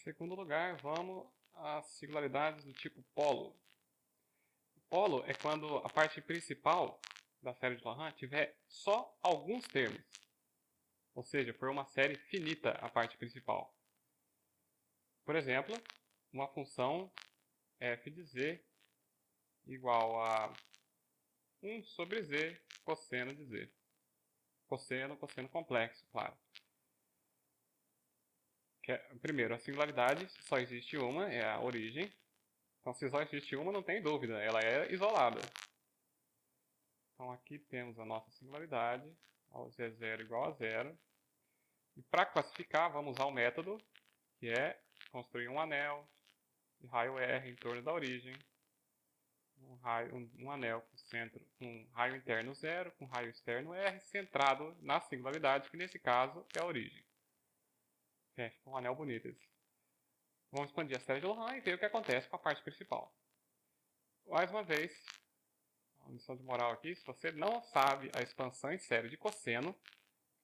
segundo lugar, vamos às singularidades do tipo polo. Polo é quando a parte principal da série de Laurent tiver só alguns termos. Ou seja, for uma série finita a parte principal. Por exemplo, uma função f de z igual a 1 sobre z cosseno de z. Cosseno complexo, claro. Primeiro, a singularidade só existe uma, é a origem. Então, se só existe uma, não tem dúvida, ela é isolada. Então, aqui temos a nossa singularidade, z0 igual a zero. E para classificar, vamos usar o método, que é construir um anel de raio R em torno da origem. Um anel com centro, com raio interno 0, com raio externo R, centrado na singularidade, que nesse caso é a origem. Fica um anel bonito esse. Vamos expandir a série de Laurent e ver o que acontece com a parte principal. Mais uma vez, uma lição de moral aqui, se você não sabe a expansão em série de cosseno,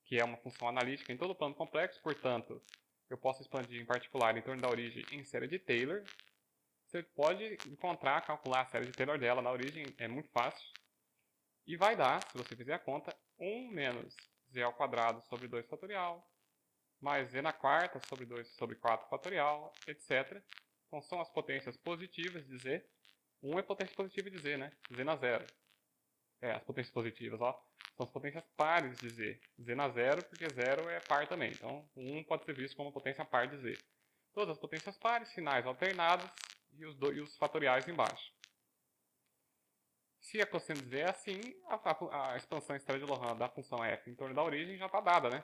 que é uma função analítica em todo o plano complexo, portanto, eu posso expandir em particular em torno da origem em série de Taylor. Você pode encontrar, calcular a série de Taylor dela na origem, é muito fácil. E vai dar, se você fizer a conta, 1 menos z ao quadrado sobre 2 fatorial, mais z na quarta sobre 2 sobre 4 fatorial, etc. Então são as potências positivas de z. 1 é potência positiva de z, né? Z na zero. As potências positivas, ó. São as potências pares de z. Z na zero, porque zero é par também. Então, 1 pode ser visto como potência par de z. Todas as potências pares, sinais alternados e os fatoriais embaixo. Se a cosseno de z é assim, a expansão em série de Laurent da função f em torno da origem já está dada, né?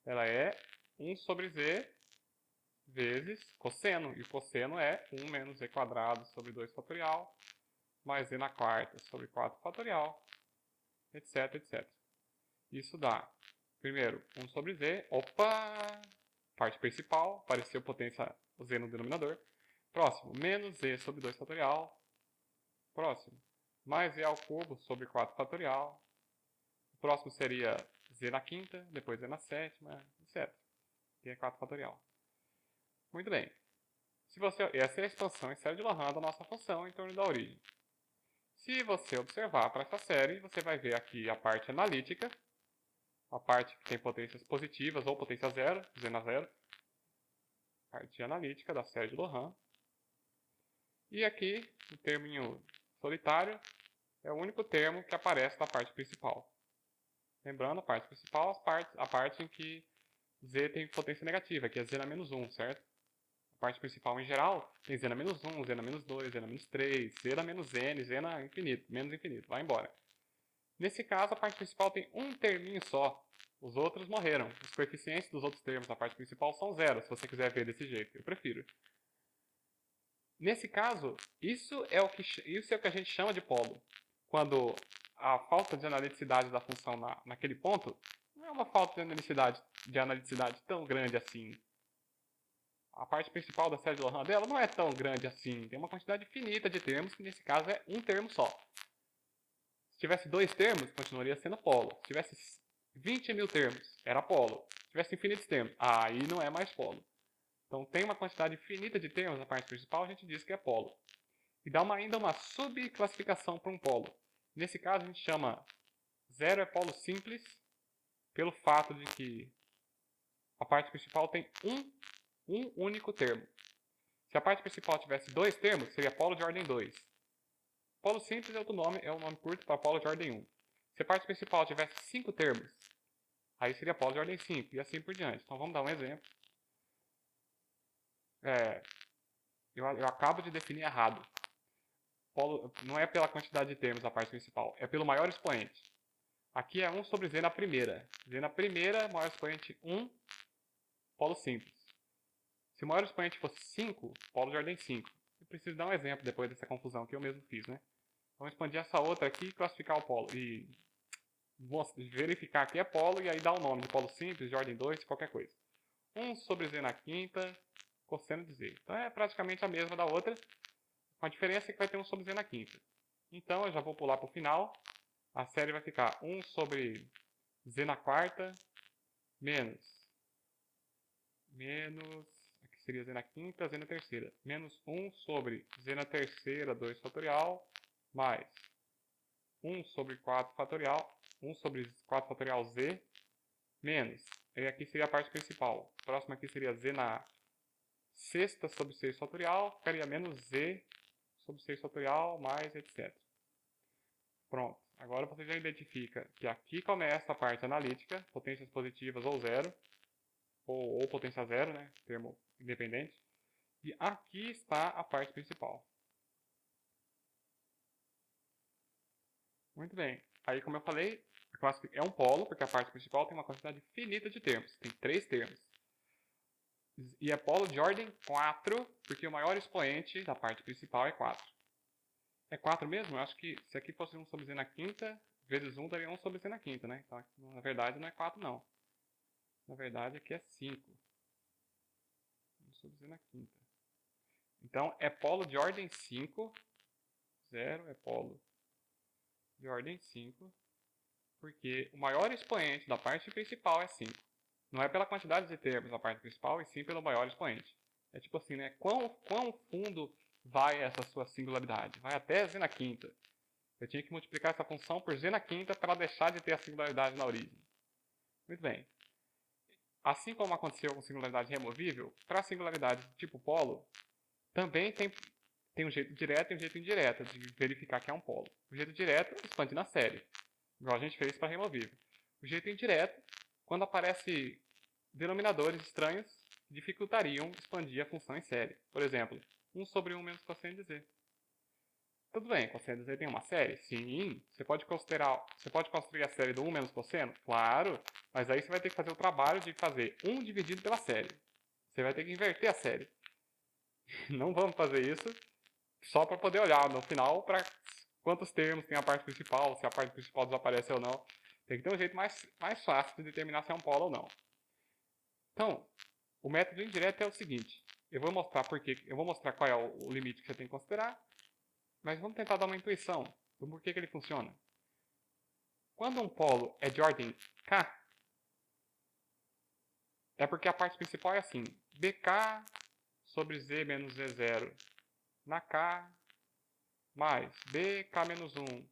Ela é 1 sobre z vezes cosseno. E o cosseno é 1 menos z quadrado sobre 2 fatorial, mais z na quarta sobre 4 fatorial, etc, etc. Isso dá, primeiro, 1 sobre z. Opa! Parte principal, apareceu potência z no denominador. Próximo, menos z sobre 2 fatorial. Próximo, mais z ao cubo sobre 4 fatorial. O próximo seria z na quinta, depois z na sétima, etc. E é 4 fatorial. Muito bem. Essa é a expansão em série de Laurent da nossa função em torno da origem. Se você observar para essa série, você vai ver aqui a parte analítica, a parte que tem potências positivas ou potência zero, z na zero, parte analítica da série de Laurent. E aqui, o terminho solitário é o único termo que aparece na parte principal. Lembrando, a parte principal, a parte em que z tem potência negativa, que é z na menos 1, certo? A parte principal em geral tem z na menos 1, z na menos 2, z na menos 3, z na menos n, z na infinito, menos infinito, vai embora. Nesse caso, a parte principal tem um terminho só. Os outros morreram. Os coeficientes dos outros termos da parte principal são zero, se você quiser ver desse jeito. Eu prefiro. Nesse caso, isso é o que a gente chama de polo. Quando a falta de analiticidade da função naquele ponto não é uma falta de analiticidade tão grande assim. A parte principal da série de Laurent dela não é tão grande assim. Tem uma quantidade finita de termos, que nesse caso é um termo só. Se tivesse 2 termos, continuaria sendo polo. Se tivesse 20 mil termos, era polo. Se tivesse infinitos termos, aí não é mais polo. Então tem uma quantidade finita de termos na parte principal, a gente diz que é polo. E dá ainda uma subclassificação para um polo. Nesse caso a gente chama 0 é polo simples, pelo fato de que a parte principal tem um único termo. Se a parte principal tivesse 2 termos, seria polo de ordem 2. Polo simples é o nome curto para polo de ordem 1. Se a parte principal tivesse 5 termos, aí seria polo de ordem 5 e assim por diante. Então vamos dar um exemplo. Eu acabo de definir errado. Polo não é pela quantidade de termos a parte principal, é pelo maior expoente. Aqui é 1 sobre z na primeira. Z na primeira, maior expoente 1, polo simples. Se o maior expoente fosse 5, polo de ordem 5. Eu preciso dar um exemplo depois dessa confusão que eu mesmo fiz, né? Vamos expandir essa outra aqui e classificar o polo. E verificar que é polo e aí dar o nome de polo simples, de ordem 2, qualquer coisa. 1 sobre z na quinta, cosseno de z. Então é praticamente a mesma da outra, com a diferença que vai ter 1 sobre z na quinta. Então eu já vou pular para o final. A série vai ficar 1 sobre z na quarta menos, aqui seria z na quinta, z na terceira, menos 1 sobre z na terceira, 2 fatorial, mais 1 sobre 4 fatorial, 1 sobre 4 fatorial z, menos, e aqui seria a parte principal, o próximo aqui seria z na sexta sobre 6 fatorial, ficaria menos z sobre 6 fatorial, mais etc. Pronto, agora você já identifica que aqui começa a parte analítica, potências positivas ou zero, ou potência zero, né, termo independente, e aqui está a parte principal. Muito bem, aí como eu falei, é um polo, porque a parte principal tem uma quantidade finita de termos, tem 3 termos. E é polo de ordem 4, porque o maior expoente da parte principal é 4. É 4 mesmo? Eu acho que se aqui fosse 1 sobre z na quinta, vezes 1 daria 1 sobre z na quinta, né? Então, na verdade, não é 4 não. Na verdade, aqui é 5. 1 sobre z na quinta. Então, é polo de ordem 5. 0 é polo de ordem 5. Porque o maior expoente da parte principal é 5. Não é pela quantidade de termos da parte principal, e sim pelo maior expoente. É tipo assim, né? Quão fundo vai essa sua singularidade? Vai até z na quinta. Eu tinha que multiplicar essa função por z na quinta para deixar de ter a singularidade na origem. Muito bem. Assim como aconteceu com singularidade removível, para a singularidade de tipo polo, também tem um jeito direto e um jeito indireto de verificar que é um polo. O jeito direto é expandir na série, igual a gente fez para removível. O jeito indireto, quando aparece denominadores estranhos, dificultariam expandir a função em série. Por exemplo, 1 sobre 1 menos cosseno de z. Tudo bem, cosseno de z tem uma série? Sim. Você pode construir a série do 1 menos cosseno? Claro. Mas aí você vai ter que fazer o trabalho de fazer 1 dividido pela série. Você vai ter que inverter a série. Não vamos fazer isso só para poder olhar no final para quantos termos tem a parte principal, se a parte principal desaparece ou não. Tem que ter um jeito mais fácil de determinar se é um polo ou não. Então, o método indireto é o seguinte. Eu vou mostrar qual é o limite que você tem que considerar, mas vamos tentar dar uma intuição do porquê que ele funciona. Quando um polo é de ordem k, é porque a parte principal é assim, bk sobre z menos z0 na k, mais bk menos 1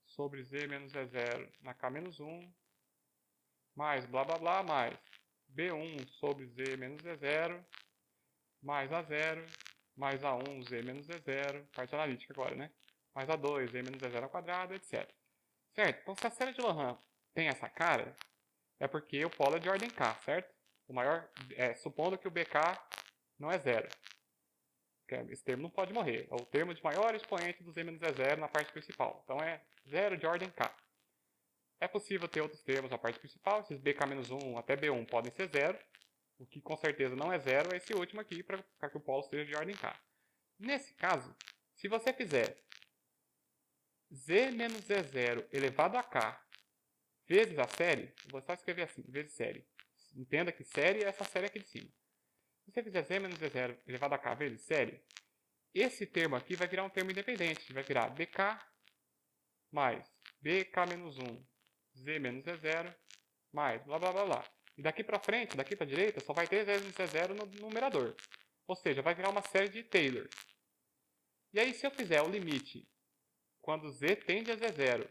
sobre z menos z0 na k menos 1, mais blá blá blá, mais b1 sobre z menos z0, mais a0, mais a1 z menos z0, parte analítica agora, né? Mais a2 z menos z0 ao quadrado, etc. Certo? Então, se a série de Lohan tem essa cara, é porque o polo é de ordem k, certo? O maior, supondo que o bk não é zero. Esse termo não pode morrer. É o termo de maior expoente do z menos z0 na parte principal. Então, é zero de ordem k. É possível ter outros termos na parte principal. Esses bk-1 até b1 podem ser zero. O que com certeza não é zero é esse último aqui, para que o polo seja de ordem k. Nesse caso, se você fizer z menos z0 elevado a k vezes a série, eu vou só escrever assim, vezes série. Entenda que série é essa série aqui de cima. Se você fizer z menos z0 elevado a k vezes série, esse termo aqui vai virar um termo independente. Vai virar bk mais bk menos 1 z menos z0 mais blá blá blá blá. E daqui para frente, daqui para a direita, só vai ter z menos z0 no numerador. Ou seja, vai virar uma série de Taylors. E aí, se eu fizer o limite quando z tende a z0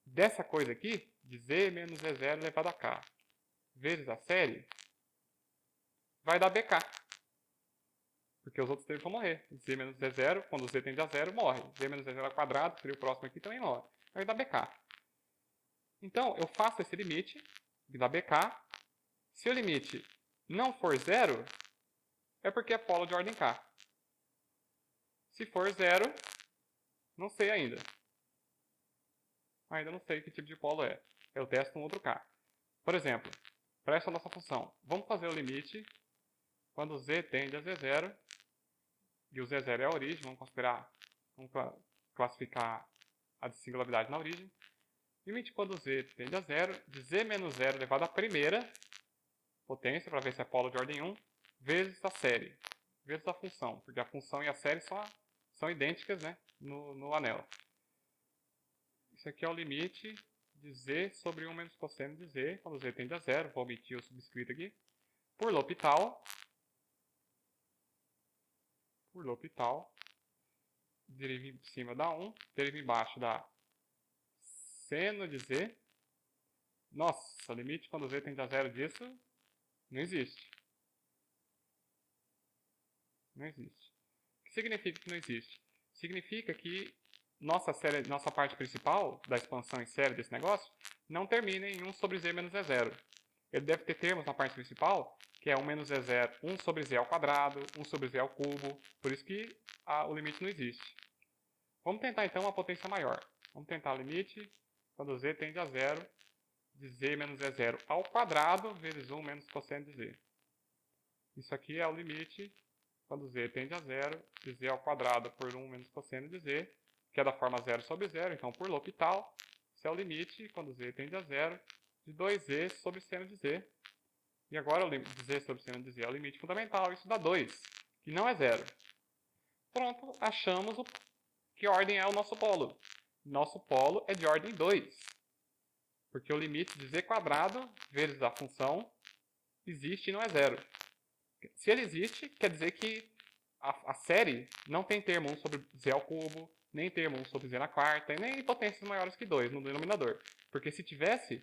dessa coisa aqui, de z menos z0 elevado a k, vezes a série, vai dar bk. Porque os outros termos vão morrer. Z menos z0, quando z tende a zero, morre. Z menos z0 ao quadrado, que seria o próximo aqui, também morre. Vai dar bk. Então, eu faço esse limite, que dá bk. Se o limite não for zero, é porque é polo de ordem k. Se for zero, não sei ainda. Ainda não sei que tipo de polo é. Eu testo um outro k. Por exemplo, para essa nossa função, vamos fazer o limite quando z tende a z0, e o z0 é a origem, vamos classificar a singularidade na origem. Limite quando z tende a zero, de z menos zero elevado à primeira potência, para ver se é polo de ordem 1, vezes a série, vezes a função, porque a função e a série são idênticas, né, no anel. Isso aqui é o limite de z sobre 1 menos cosseno de z, quando z tende a zero, vou omitir o subscrito aqui, por L'Hopital, por L'Hopital, deriva em cima dá 1, deriva embaixo dá seno de z. Nossa, o limite quando z tende a zero disso não existe. Não existe. O que significa que não existe? Significa que nossa parte principal da expansão em série desse negócio não termina em 1 sobre z menos z0. Ele deve ter termos na parte principal, que é 1 menos z0, 1 sobre z ao quadrado, 1 sobre z ao cubo, por isso que o limite não existe. Vamos tentar então uma potência maior. Vamos tentar o limite quando z tende a zero de z menos z0 ao quadrado vezes 1 menos cosseno de z. Isso aqui é o limite quando z tende a zero de z ao quadrado por 1 menos cosseno de z, que é da forma 0 sobre 0, então por L'Hopital, esse é o limite quando z tende a zero de 2z sobre seno de z. E agora o limite de z sobre seno de z é o limite fundamental, isso dá 2, que não é zero. Pronto, achamos que ordem é o nosso polo. Nosso polo é de ordem 2, porque o limite de z quadrado vezes a função existe e não é zero. Se ele existe, quer dizer que a série não tem termo 1 sobre z ao cubo, nem termo 1 sobre z na quarta, e nem potências maiores que 2 no denominador. Porque se tivesse,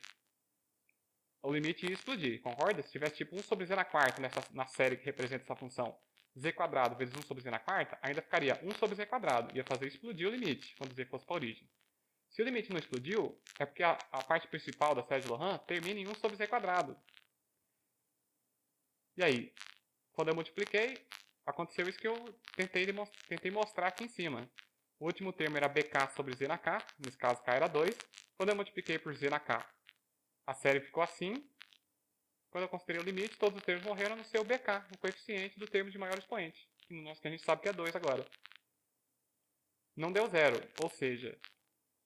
o limite ia explodir, concorda? Se tivesse tipo 1 sobre z na quarta na série que representa essa função, z quadrado vezes 1 sobre z na quarta, ainda ficaria 1 sobre z quadrado, ia fazer explodir o limite quando z fosse para a origem. Se o limite não explodiu, é porque a parte principal da série de Lohan termina em 1 sobre z quadrado. E aí, quando eu multipliquei, aconteceu isso que eu tentei mostrar aqui em cima. O último termo era bk sobre z na k, nesse caso k era 2. Quando eu multipliquei por z na k, a série ficou assim. Quando eu considerei o limite, todos os termos morreram no seu bk, o coeficiente do termo de maior expoente, que a gente sabe que é 2 agora. Não deu zero, ou seja,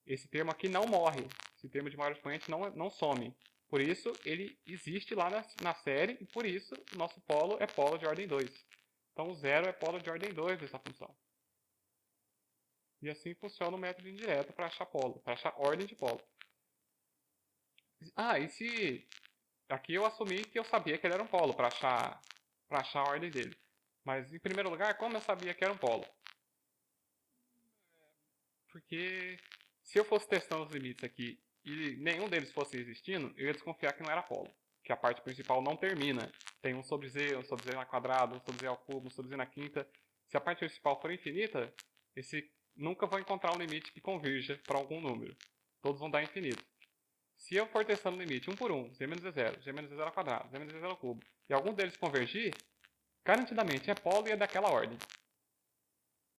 esse termo aqui não morre. Esse termo de maior expoente não some. Por isso, ele existe lá na série, e por isso, o nosso polo é polo de ordem 2. Então, o zero é polo de ordem 2 dessa função. E assim funciona o método indireto para achar polo, para achar ordem de polo. E se... Aqui eu assumi que eu sabia que ele era um polo, para achar a ordem dele. Mas, em primeiro lugar, como eu sabia que era um polo? Porque se eu fosse testando os limites aqui e nenhum deles fosse existindo, eu ia desconfiar que não era polo. Que a parte principal não termina. Tem 1 sobre z, 1 sobre z na quadrada, 1 sobre z ao cubo, 1 sobre z na quinta. Se a parte principal for infinita, nunca vou encontrar um limite que convirja para algum número. Todos vão dar infinito. Se eu for testando o limite 1 por 1, z menos z0, z menos z0 ao quadrado, z menos z0 ao cubo, e algum deles convergir, garantidamente é polo e é daquela ordem.